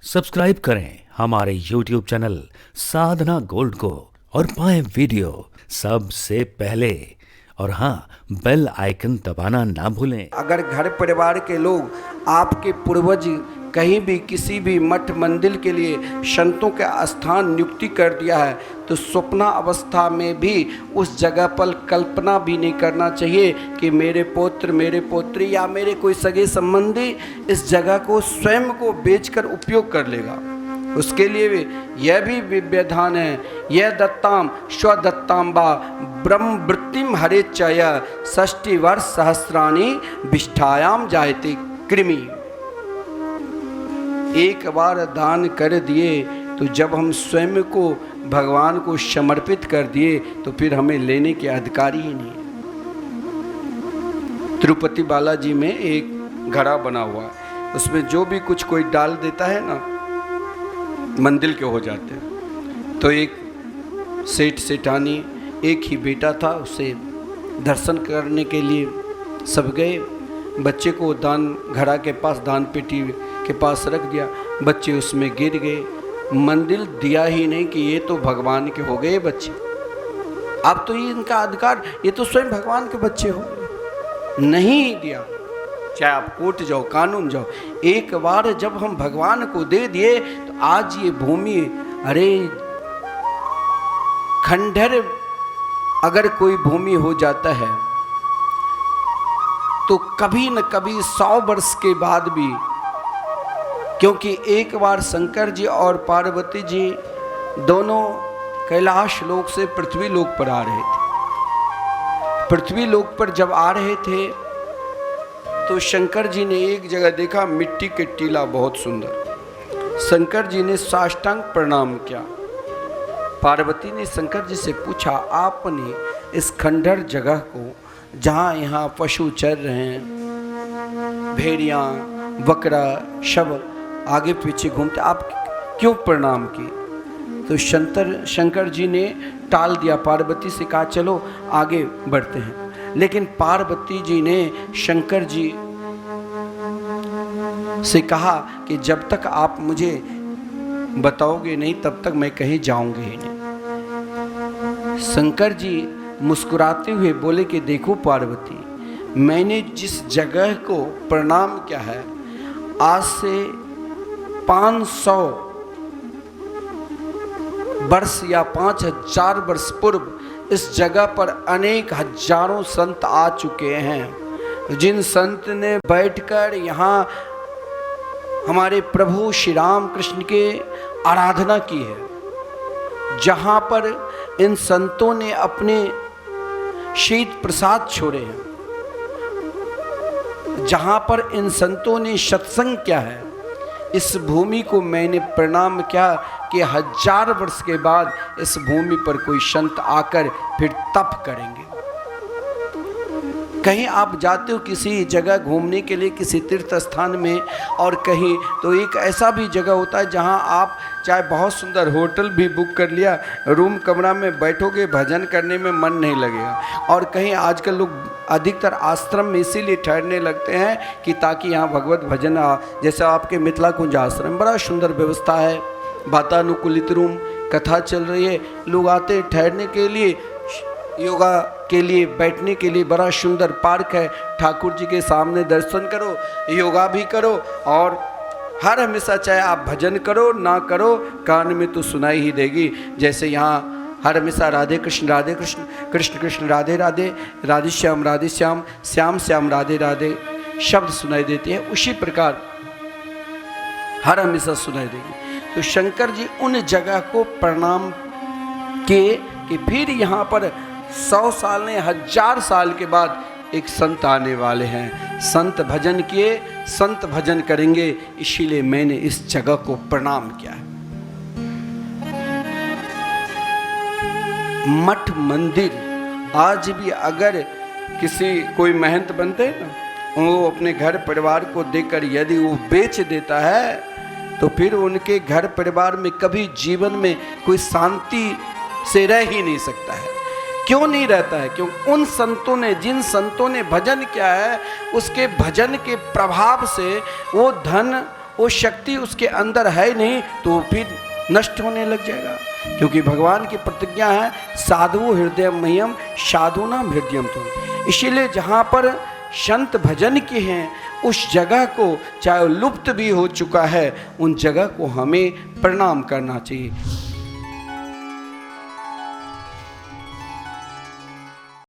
Subscribe करें हमारे YouTube channel साधना gold को और पाएं वीडियो सबसे पहले। और हाँ, बेल आइकन दबाना ना भूलें। अगर घर परिवार के लोग, आपके पूर्वज कहीं भी किसी भी मठ मंदिर के लिए संतों का स्थान नियुक्ति कर दिया है, तो स्वप्न अवस्था में भी उस जगह पर कल्पना भी नहीं करना चाहिए कि मेरे पुत्र, मेरे पुत्री या मेरे कोई सगे संबंधी इस जगह को स्वयं को बेचकर उपयोग कर लेगा। उसके लिए यह भी विधान है, यह दत्ताम स्वदत्ताम बा ब्रह्म वृत्तिम हरेचय षष्टि वर्ष सहस्राणी विष्ठायाम जायते कृमि। एक बार दान कर दिए तो जब हम स्वयं को भगवान को समर्पित कर दिए तो फिर हमें लेने के अधिकारी ही नहीं। तिरुपति बालाजी में एक घड़ा बना हुआ है, उसमें जो भी कुछ कोई डाल देता है ना, मंदिर के हो जाते हैं। तो एक सेठ सेठानी, एक ही बेटा था, उसे दर्शन करने के लिए सब गए। बच्चे को दान घड़ा के पास, दान पेटी के पास रख दिया। बच्चे उसमें गिर गए, मंदिर दिया ही नहीं कि ये तो भगवान के हो गए बच्चे, अब तो ये इनका अधिकार, ये तो स्वयं भगवान के बच्चे हो गए। नहीं दिया, चाहे आप कोर्ट जाओ, कानून जाओ। एक बार जब हम भगवान को दे दिए तो आज ये भूमि, अरे खंडहर अगर कोई भूमि हो जाता है तो कभी न कभी 100 वर्ष के बाद भी, क्योंकि एक बार शंकर जी और पार्वती जी दोनों कैलाश लोक से पृथ्वी लोक पर आ रहे थे। पृथ्वी लोक पर जब आ रहे थे तो शंकर जी ने एक जगह देखा मिट्टी के टीला बहुत सुंदर। शंकर जी ने साष्टांग प्रणाम किया। पार्वती ने शंकर जी से पूछा, आपने इस खंडहर जगह को, जहाँ यहाँ पशु चर रहे हैं, भेड़िया बकरा सब आगे पीछे घूमते, आप क्यों प्रणाम किए? तो शंकर जी ने टाल दिया। पार्वती से कहा चलो आगे बढ़ते हैं। लेकिन पार्वती जी ने शंकर जी से कहा कि जब तक आप मुझे बताओगे नहीं तब तक मैं कहीं जाऊंगी ही नहीं। शंकर जी मुस्कुराते हुए बोले कि देखो पार्वती, मैंने जिस जगह को प्रणाम किया है, आज से 500 वर्ष या 5000 वर्ष पूर्व इस जगह पर अनेक हजारों संत आ चुके हैं, जिन संत ने बैठकर यहाँ हमारे प्रभु श्री राम कृष्ण के आराधना की है, जहाँ पर इन संतों ने अपने शीत प्रसाद छोड़े हैं, जहाँ पर इन संतों ने सत्संग किया है। इस भूमि को मैंने प्रणाम किया कि 1000 वर्ष के बाद इस भूमि पर कोई संत आकर फिर तप करेंगे। कहीं आप जाते हो किसी जगह घूमने के लिए, किसी तीर्थ स्थान में, और कहीं तो एक ऐसा भी जगह होता है जहां आप चाहे बहुत सुंदर होटल भी बुक कर लिया, रूम कमरा में बैठोगे, भजन करने में मन नहीं लगेगा। और कहीं आजकल लोग अधिकतर आश्रम में इसीलिए ठहरने लगते हैं कि ताकि यहाँ भगवत भजन, जैसे आपके मिथिला कुंज आश्रम, बड़ा सुंदर व्यवस्था है, वातानुकूलित रूम, कथा चल रही है, लोग आते ठहरने के लिए, योगा के लिए, बैठने के लिए। बड़ा सुंदर पार्क है, ठाकुर जी के सामने दर्शन करो, योगा भी करो, और हर हमेशा चाहे आप भजन करो ना करो, कान में तो सुनाई ही देगी। जैसे यहाँ हर हमेशा राधे कृष्ण कृष्ण कृष्ण राधे राधे, राधे श्याम श्याम श्याम राधे राधे शब्द सुनाई देते हैं, उसी प्रकार हर हमेशा सुनाई देगी। तो शंकर जी उन जगह को प्रणाम किए कि फिर यहाँ पर 100 साल ने 1000 साल के बाद एक संत आने वाले हैं। संत भजन किए, संत भजन करेंगे, इसीलिए मैंने इस जगह को प्रणाम किया है। मठ मंदिर आज भी अगर किसी कोई महंत बनते हैं ना, वो अपने घर परिवार को देकर यदि वो बेच देता है तो फिर उनके घर परिवार में कभी जीवन में कोई शांति से रह ही नहीं सकता है। क्यों नहीं रहता है? क्योंकि उन संतों ने, जिन संतों ने भजन किया है, उसके भजन के प्रभाव से वो धन वो शक्ति उसके अंदर है नहीं तो फिर नष्ट होने लग जाएगा। क्योंकि भगवान की प्रतिज्ञा है साधु हृदय मह्यम साधुनाम हृदयम तुम। इसीलिए जहाँ पर संत भजन के हैं उस जगह को, चाहे लुप्त भी हो चुका है, उन जगह को हमें प्रणाम करना चाहिए।